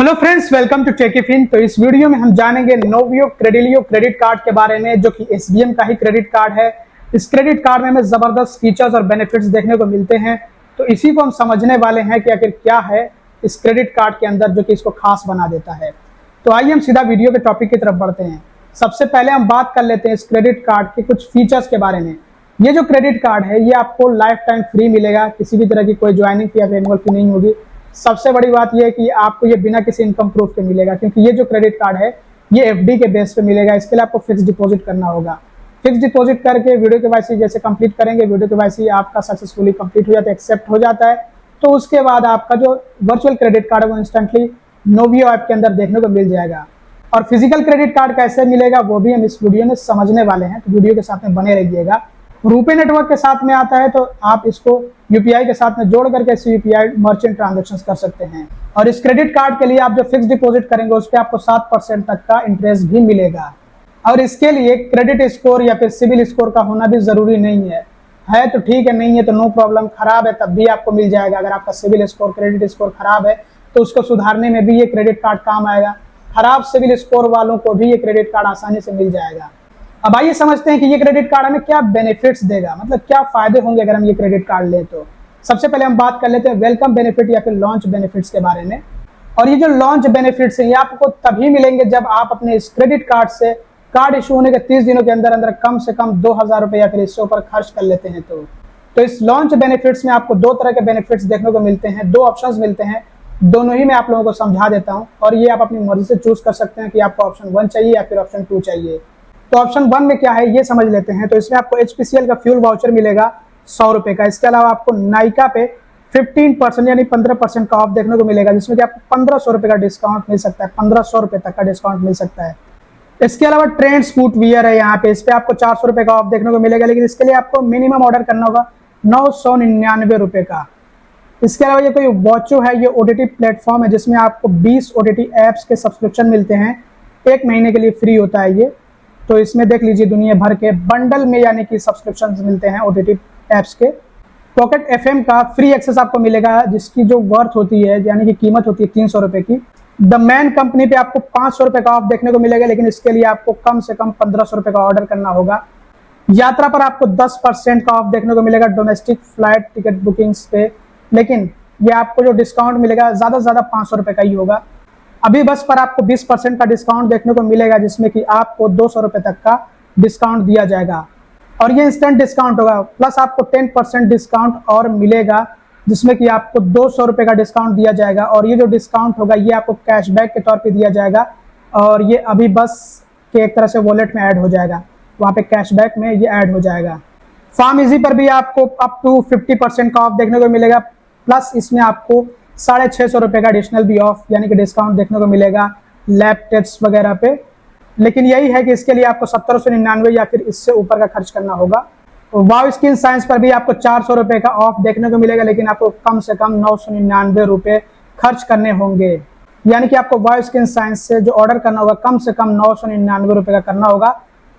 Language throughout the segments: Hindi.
Hello friends, welcome to Techifin. तो इस वीडियो में हम जानेंगे नोवियो क्रेडिलियो क्रेडिट कार्ड के बारे में, जो कि एसबीएम का ही क्रेडिट कार्ड है। इस क्रेडिट कार्ड में हमें जबरदस्त फीचर्स और बेनिफिट्स देखने को मिलते हैं। तो इसी को हम समझने वाले हैं कि आखिर क्या है इस क्रेडिट कार्ड के अंदर जो कि इसको खास बना देता है। तो आइए हम सीधा वीडियो के टॉपिक की तरफ बढ़ते हैं। सबसे पहले हम बात कर लेते हैं इस क्रेडिट कार्ड के कुछ फीचर्स के बारे में। ये जो क्रेडिट कार्ड है ये आपको लाइफ टाइम फ्री मिलेगा, किसी भी तरह की कोई ज्वाइनिंग फी या एनुअल फी नहीं होगी। सबसे बड़ी बात यह है कि आपको ये बिना किसी इनकम प्रूफ के मिलेगा, क्योंकि ये जो क्रेडिट कार्ड है ये एफडी के बेस पे मिलेगा। इसके लिए आपको फिक्स डिपॉजिट करना होगा। फिक्स डिपॉजिट करके वीडियो केवाईसी जैसे कंप्लीट करेंगे, वीडियो केवाईसी आपका सक्सेसफुली कंप्लीट हो जाता है, एक्सेप्ट हो जाता है, तो उसके बाद आपका जो वर्चुअल क्रेडिट कार्ड है वो इंस्टेंटली नोवियो ऐप के अंदर देखने को मिल जाएगा। और फिजिकल क्रेडिट कार्ड कैसे मिलेगा वो भी हम इस वीडियो में समझने वाले हैं, तो वीडियो के साथ में बने रहिएगा। रुपे नेटवर्क के साथ में आता है, तो आप इसको यूपीआई के साथ में जोड़ करके इस यूपीआई मर्चेंट ट्रांजैक्शंस कर सकते हैं। और इस क्रेडिट कार्ड के लिए आप जो फिक्स डिपॉजिट करेंगे उस पर आपको 7% तक का इंटरेस्ट भी मिलेगा। और इसके लिए क्रेडिट स्कोर या फिर सिविल स्कोर का होना भी जरूरी नहीं है तो ठीक है, नहीं है तो नो प्रॉब्लम। खराब है तब भी आपको मिल जाएगा। अगर आपका सिविल स्कोर क्रेडिट स्कोर खराब है तो उसको सुधारने में भी ये क्रेडिट कार्ड काम आएगा। खराब सिविल स्कोर वालों को भी ये क्रेडिट कार्ड आसानी से मिल जाएगा। अब आइए समझते हैं कि ये क्रेडिट कार्ड हमें क्या बेनिफिट्स देगा, मतलब क्या फायदे होंगे अगर हम ये क्रेडिट कार्ड लें। तो सबसे पहले हम बात कर लेते हैं वेलकम बेनिफिट या फिर लॉन्च बेनिफिट्स के बारे में। और ये जो लॉन्च बेनिफिट्स हैं ये आपको तभी मिलेंगे जब आप अपने इस क्रेडिट कार्ड से कार्ड इशू होने के 30 दिनों के अंदर अंदर कम से कम 2000 रुपए या फिर इससे ऊपर खर्च कर लेते हैं। तो इस लॉन्च बेनिफिट्स में आपको दो तरह के बेनिफिट्स देखने को मिलते हैं, दो ऑप्शंस मिलते हैं। दोनों ही मैं आप लोगों को समझा देता हूं और ये आप अपनी मर्जी से चूज कर सकते हैं कि आपको ऑप्शन 1 चाहिए या फिर ऑप्शन 2 चाहिए। तो ऑप्शन 1 में क्या है ये समझ लेते हैं। तो इसमें आपको HPCL का फ्यूल वाउचर मिलेगा 100 रुपए का। इसके अलावा आपको नाइका पे 15% यानी 15% का ऑफ देखने को मिलेगा, जिसमें कि आपको 1500 रुपए का डिस्काउंट मिल सकता है। 1500 रुपए तक का डिस्काउंट मिल सकता है। इसके अलावा ट्रेंड्स फुटवियर है, यहाँ पे इस पे आपको 400 रुपए का ऑफ देखने को मिलेगा, लेकिन इसके लिए आपको मिनिमम ऑर्डर करना होगा 999 रुपए का। इसके अलावा ये कोई वॉचो है, ये OTT प्लेटफॉर्म है जिसमें आपको 20 OTT एप्स के सब्सक्रिप्शन मिलते हैं। 1 महीने के लिए फ्री होता है ये। तो इसमें देख लीजिए दुनिया भर के बंडल में यानी कि सब्सक्रिप्शन मिलते हैं OTT एप्स के। पॉकेट FM का फ्री एक्सेस आपको मिलेगा, जिसकी जो वर्थ होती है यानी कि कीमत होती है 300 रुपए की। द मैन कंपनी पे आपको 500 रुपए का ऑफ देखने को मिलेगा, लेकिन इसके लिए आपको कम से कम 1500 रुपए का ऑर्डर करना होगा। यात्रा पर आपको 10% का ऑफ देखने को मिलेगा डोमेस्टिक फ्लाइट टिकट बुकिंग्स पे, लेकिन ये आपको जो डिस्काउंट मिलेगा ज्यादा से ज्यादा 500 रुपए का ही होगा। अभी बस पर आपको 20% का डिस्काउंट देखने को मिलेगा, जिसमें कि आपको 200 रुपए तक का डिस्काउंट दिया जाएगा। और ये इंस्टेंट डिस्काउंट होगा, प्लस आपको 10% डिस्काउंट और मिलेगा, जिसमें कि आपको 200 रुपए का डिस्काउंट दिया जाएगा। और ये जो डिस्काउंट होगा ये आपको कैशबैक के तौर पे दिया जाएगा, और ये अभी बस के एक तरह से वॉलेट में ऐड हो जाएगा, वहाँ पे कैशबैक में ये ऐड हो जाएगा। फार्म इजी पर भी आपको अप टू 50% का ऑफ देखने को मिलेगा, प्लस इसमें आपको 650 रुपए का एडिशनल भी ऑफ यानी कि डिस्काउंट देखने को मिलेगा लैब टेस्ट वगैरह पे। लेकिन यही है कि इसके लिए आपको 1799 या फिर इससे ऊपर का खर्च करना होगा। वाव स्किन साइंस पर भी आपको 400 रुपए का ऑफ देखने को मिलेगा, लेकिन आपको कम से कम 999 रुपए खर्च करने होंगे। यानी कि आपको वाव स्किन साइंस से जो ऑर्डर करना होगा कम से कम 999 रुपए का करना होगा,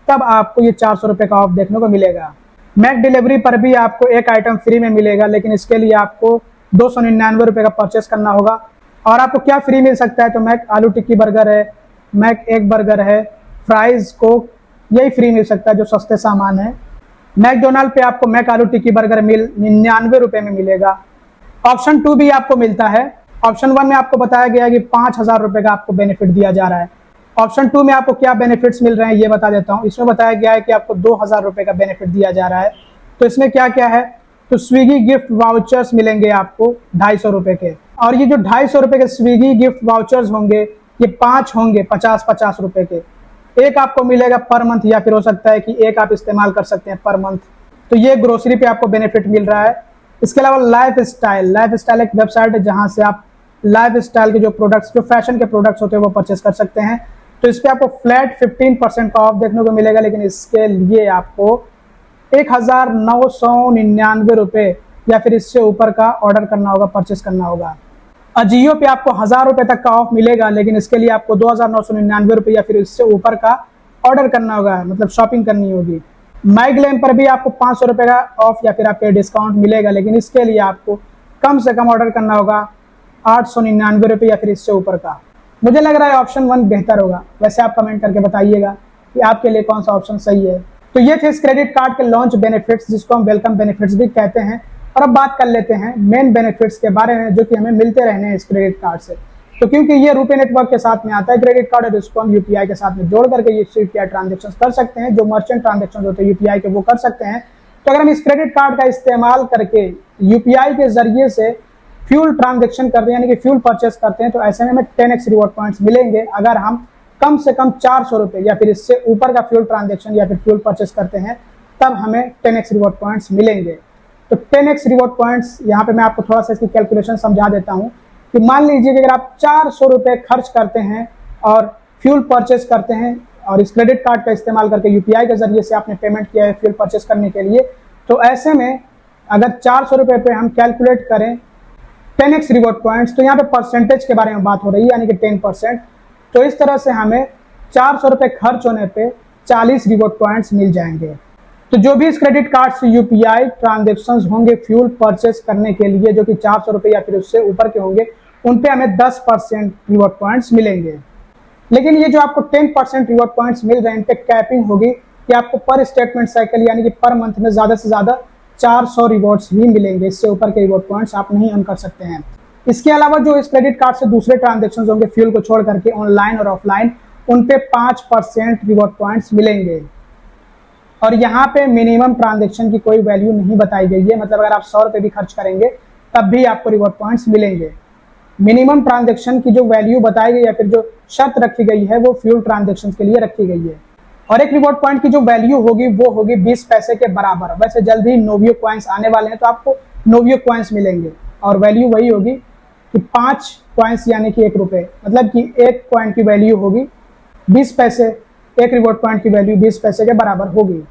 तब आपको ये 400 रुपए का ऑफ देखने को मिलेगा। मैक डिलीवरी पर भी आपको एक आइटम फ्री में मिलेगा, लेकिन इसके लिए आपको 299 रुपए का परचेस करना होगा। और आपको क्या फ्री मिल सकता है, तो मैक आलू टिक्की बर्गर है, मैक एग बर्गर है, फ्राइज कोक, यही फ्री मिल सकता है जो सस्ते सामान है। मैकडोनाल्ड पे आपको मैक आलू टिक्की बर्गर मिल 99 रुपए में मिलेगा। ऑप्शन 2 भी आपको मिलता है। ऑप्शन 1 में आपको बताया गया है कि 5000 रुपए का आपको बेनिफिट दिया जा रहा है। ऑप्शन 2 में आपको क्या बेनिफिट्स मिल रहे हैं ये बता देता हूँ। इसमें बताया गया है कि आपको 2000 रुपए का बेनिफिट दिया जा रहा है। तो इसमें क्या क्या है, तो स्विगी गिफ्ट वाउचर्स मिलेंगे आपको 250 रुपए के। और ये जो 250 रुपए के स्विगी गिफ्ट वाउचर्स होंगे ये 5 होंगे 50-50 रुपए के। एक आपको मिलेगा पर मंथ, या फिर हो सकता है कि एक आप इस्तेमाल कर सकते हैं पर मंथ। तो ये ग्रोसरी पे आपको बेनिफिट मिल रहा है। इसके अलावा लाइफ स्टाइल एक वेबसाइट है जहां से आप लाइफ स्टाइल के जो प्रोडक्ट्स, जो फैशन के प्रोडक्ट्स होते हैं वो परचेस कर सकते हैं। तो इस पे आपको फ्लैट 15% का ऑफ देखने को मिलेगा, लेकिन इसके लिए आपको 1999 रुपए या फिर इससे ऊपर का ऑर्डर करना होगा, परचेस करना होगा। अजियो पे आपको 1000 रुपए तक का ऑफ मिलेगा, लेकिन इसके लिए आपको 2999 रुपए या फिर इससे ऊपर का ऑर्डर करना होगा, मतलब शॉपिंग करनी होगी। माइग्लेम पर भी आपको 500 रुपए का ऑफ या फिर आपके डिस्काउंट मिलेगा, लेकिन इसके लिए आपको कम से कम ऑर्डर करना होगा 899 रुपए या फिर इससे ऊपर का। मुझे लग रहा है ऑप्शन 1 बेहतर होगा। वैसे आप कमेंट करके बताइएगा कि आपके लिए कौन सा ऑप्शन सही है। तो ये थे इस क्रेडिट कार्ड के लॉन्च बेनिफिट्स, जिसको हम वेलकम बेनिफिट्स भी कहते हैं। और अब बात कर लेते हैं मेन बेनिफिट्स के बारे में, जो कि हमें मिलते रहने हैं इस क्रेडिट कार्ड से। तो क्योंकि ये रुपे नेटवर्क के साथ में आता है क्रेडिट कार्ड, और इसको हम यूपीआई के साथ में जोड़ करके ये यूपीआई ट्रांजेक्शन कर सकते हैं। जो मर्चेंट ट्रांजेक्शन होते हैं यूपीआई के, वो कर सकते हैं। तो अगर हम इस क्रेडिट कार्ड का इस्तेमाल करके यूपीआई के जरिए से फ्यूल ट्रांजेक्शन करते हैं, यानी कि फ्यूल परचेस करते हैं, तो ऐसे में हमें 10x रिवॉर्ड पॉइंट्स मिलेंगे। अगर हम कम से कम 400 रुपए या फिर इससे ऊपर का फ्यूल ट्रांजेक्शन या फिर फ्यूल परचेस करते हैं, तब हमें 10x रिवॉर्ड पॉइंट्स मिलेंगे। तो 10x रिवॉर्ड पॉइंट्स, यहाँ पे मैं आपको थोड़ा सा इसकी कैलकुलेशन समझा देता हूँ कि मान लीजिए कि अगर आप 400 रुपए खर्च करते हैं और फ्यूल परचेस करते हैं, और इस क्रेडिट कार्ड का इस्तेमाल करके यूपीआई के जरिए से आपने पेमेंट किया है फ्यूल परचेस करने के लिए, तो ऐसे में अगर 400 रुपए पे हम कैलकुलेट करें 10x रिवॉर्ड पॉइंट्स, तो यहाँ पे परसेंटेज के बारे में बात हो रही है, यानी कि 10%। तो इस तरह से हमें 400 रुपए खर्च होने पे 40 रिवॉर्ड पॉइंट्स मिल जाएंगे। तो जो भी इस क्रेडिट कार्ड से यूपीआई ट्रांजेक्शन्स होंगे फ्यूल परचेस करने के लिए, जो कि 400 रुपए या फिर उससे ऊपर के होंगे, उन पे हमें 10% रिवॉर्ड पॉइंट्स मिलेंगे। लेकिन ये जो आपको 10% रिवॉर्ड पॉइंट्स मिल रहे हैं, इन पे कैपिंग होगी कि आपको पर स्टेटमेंट साइकिल यानी कि पर मंथ में ज्यादा से ज्यादा 400 रिवॉर्ड्स ही मिलेंगे। इससे ऊपर के रिवॉर्ड पॉइंट्स आप नहीं अर्न कर सकते हैं। इसके अलावा जो इस क्रेडिट कार्ड से दूसरे ट्रांजेक्शन होंगे फ्यूल को छोड़ करके, ऑनलाइन और ऑफलाइन, उन पे 5% रिवॉर्ड पॉइंट्स मिलेंगे। और यहाँ पे मिनिमम ट्रांजेक्शन की कोई वैल्यू नहीं बताई गई है, मतलब अगर आप 100 रुपए भी खर्च करेंगे तब भी आपको रिवॉर्ड पॉइंट्स मिलेंगे। मिनिमम ट्रांजेक्शन की जो वैल्यू बताई गई या फिर जो शर्त रखी गई है, वो फ्यूल ट्रांजेक्शन के लिए रखी गई है। और एक रिवॉर्ड पॉइंट की जो वैल्यू होगी वो होगी 20 पैसे के बराबर। वैसे जल्द ही नोवियो कॉइन्स आने वाले हैं, तो आपको नोवियो कॉइन्स मिलेंगे और वैल्यू वही होगी कि 5 कॉइन्स यानी कि 1 रुपए, मतलब कि एक कॉइन की वैल्यू होगी 20 पैसे, एक रिवॉर्ड पॉइंट की वैल्यू 20 पैसे के बराबर होगी।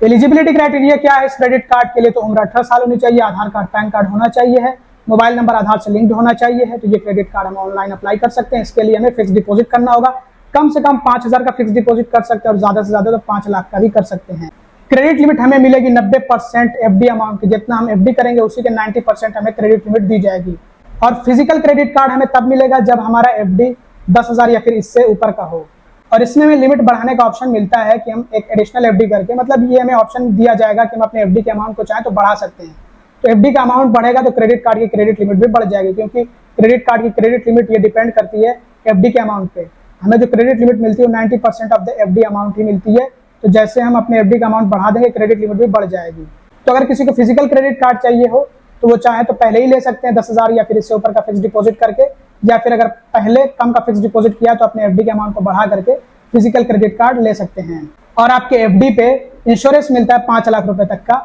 एलिजिबिलिटी क्राइटेरिया क्या है इस क्रेडिट कार्ड के लिए? तो उम्र 18 साल होनी चाहिए, आधार कार्ड पैन कार्ड होना चाहिए है, मोबाइल नंबर आधार से लिंक्ड होना चाहिए है। तो ये क्रेडिट कार्ड हम ऑनलाइन अप्लाई कर सकते हैं। इसके लिए हमें फिक्स डिपॉजिट करना होगा, कम से कम 5000 का फिक्स डिपॉजिट कर सकते हैं और ज्यादा से ज्यादा तो 5 लाख का भी कर सकते हैं। क्रेडिट लिमिट हमें मिलेगी 90% एफडी अमाउंट की। जितना हम एफडी करेंगे उसी के 90% हमें क्रेडिट लिमिट दी जाएगी। और फिजिकल क्रेडिट कार्ड हमें तब मिलेगा जब हमारा एफडी 10,000 या फिर इससे ऊपर का हो। और इसमें हमें लिमिट बढ़ाने का ऑप्शन मिलता है कि हम एक एडिशनल एफडी करके, मतलब ये हमें ऑप्शन दिया जाएगा कि हम अपने एफडी के अमाउंट को चाहे तो बढ़ा सकते हैं। तो एफडी का अमाउंट बढ़ेगा तो क्रेडिट कार्ड की क्रेडिट लिमिट भी बढ़ जाएगी, क्योंकि क्रेडिट कार्ड की क्रेडिट लिमिट ये डिपेंड करती है एफडी के अमाउंट पे। हमें जो क्रेडिट लिमिट मिलती है 90% ऑफ द एफडी अमाउंट ही मिलती है। तो जैसे हम अपने एफडी का अमाउंट बढ़ा देंगे, क्रेडिट लिमिट भी बढ़ जाएगी। तो अगर किसी को फिजिकल क्रेडिट कार्ड चाहिए हो तो वो चाहे तो पहले ही ले सकते हैं 10,000 या फिर इससे ऊपर का फिक्स डिपॉजिट करके, या फिर अगर पहले कम का फिक्स डिपॉजिट किया तो अपने एफडी के अमाउंट को बढ़ा करके फिजिकल क्रेडिट कार्ड ले सकते हैं। और आपके एफडी पे इंश्योरेंस मिलता है 5 लाख रुपए तक का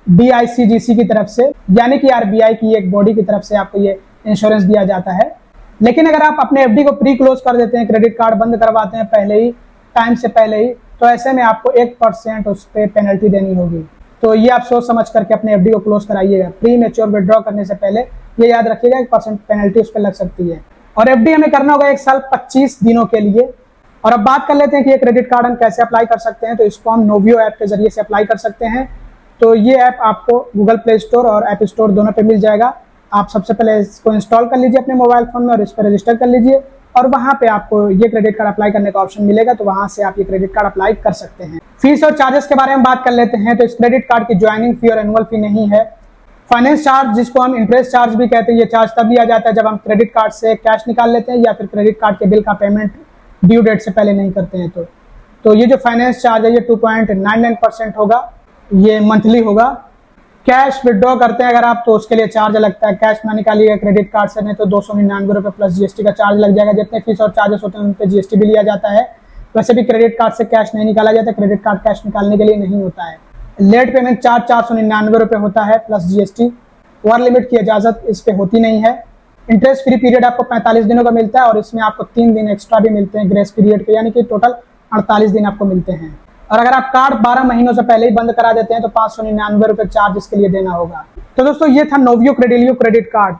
DICGC की तरफ से, यानी कि RBI की एक बॉडी की तरफ से आपको ये इंश्योरेंस दिया जाता है। लेकिन अगर आप अपने एफडी को प्री क्लोज कर देते हैं, क्रेडिट कार्ड बंद करवाते हैं पहले ही, टाइम से पहले ही, तो ऐसे में आपको 1% उस पर पेनल्टी देनी होगी। तो ये आप सोच समझ करके अपने एफडी को क्लोज कराइएगा। प्री मैच्योर विड्रॉ करने से पहले ये याद रखिएगा 1% पेनल्टी उस पर लग सकती है। और एफडी हमें करना होगा 1 साल 25 दिनों के लिए। और अब बात कर लेते हैं कि ये क्रेडिट कार्ड हम कैसे अप्लाई कर सकते हैं। तो इसको हम नोवियो ऐप के जरिए से अप्लाई कर सकते हैं। तो ये ऐप आपको गूगल प्ले स्टोर और ऐप स्टोर दोनों पे मिल जाएगा। आप सबसे पहले इसको इंस्टॉल कर लीजिए अपने मोबाइल फोन में और इस पर रजिस्टर कर लीजिए, और वहां पे आपको ये क्रेडिट कार्ड अप्लाई करने का ऑप्शन मिलेगा। तो वहां से आप ये क्रेडिट कार्ड अप्लाई कर सकते हैं। फीस और चार्जेस के बारे में बात कर लेते हैं। तो इस क्रेडिट कार्ड की ज्वाइनिंग फी और एनुअल फी नहीं है। फाइनेंस चार्ज, जिसको हम इंटरेस्ट चार्ज भी कहते हैं, ये चार्ज तब लिया जाता है जब हम क्रेडिट कार्ड से कैश निकाल लेते हैं या फिर क्रेडिट कार्ड के बिल का पेमेंट ड्यू डेट से पहले नहीं करते हैं। तो ये जो फाइनेंस चार्ज है ये 2.99% होगा, ये मंथली होगा। कैश विड्रॉ करते हैं अगर आप, तो उसके लिए चार्ज लगता है। कैश ना निकालिएगा क्रेडिट कार्ड से, नहीं तो 299 रुपये प्लस जीएसटी का चार्ज लग जाएगा। जितने फीस और चार्जेस होते हैं उन पर जीएसटी भी लिया जाता है। वैसे भी क्रेडिट कार्ड से कैश नहीं निकाला जाता, क्रेडिट कार्ड कैश निकालने के लिए नहीं होता है। लेट पेमेंट चार्ज 499 रुपये होता है प्लस जीएसटी। ओवर लिमिट की इजाजत इस पे होती नहीं है। इंटरेस्ट फ्री पीरियड आपको 45 दिनों का मिलता है और इसमें आपको 3 दिन एक्स्ट्रा भी मिलते हैं ग्रेस पीरियड के, यानी कि टोटल 48 दिन आपको मिलते हैं। और अगर आप कार्ड 12 महीनों से पहले ही बंद करा देते हैं तो 599 रुपये चार्ज इसके लिए देना होगा। तो दोस्तों ये था नोवियो क्रेडिलियो क्रेडिट कार्ड।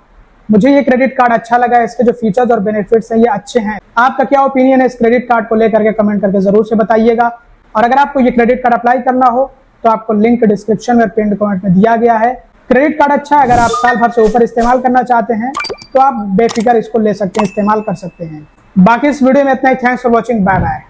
मुझे ये क्रेडिट कार्ड अच्छा लगा, इसके जो फीचर्स और बेनिफिट्स हैं ये अच्छे हैं। आपका क्या ओपिनियन है इस क्रेडिट कार्ड को लेकर के कमेंट करके जरूर से बताइएगा। और अगर आपको ये क्रेडिट कार्ड अप्लाई करना हो तो आपको लिंक डिस्क्रिप्शन में पिन कमेंट में दिया गया है। क्रेडिट कार्ड अच्छा है, अगर आप साल भर से ऊपर इस्तेमाल करना चाहते हैं तो आप बेफिक्र इसको ले सकते हैं, इस्तेमाल कर सकते हैं। बाकी इस वीडियो में इतना ही। Thanks for watching, bye bye.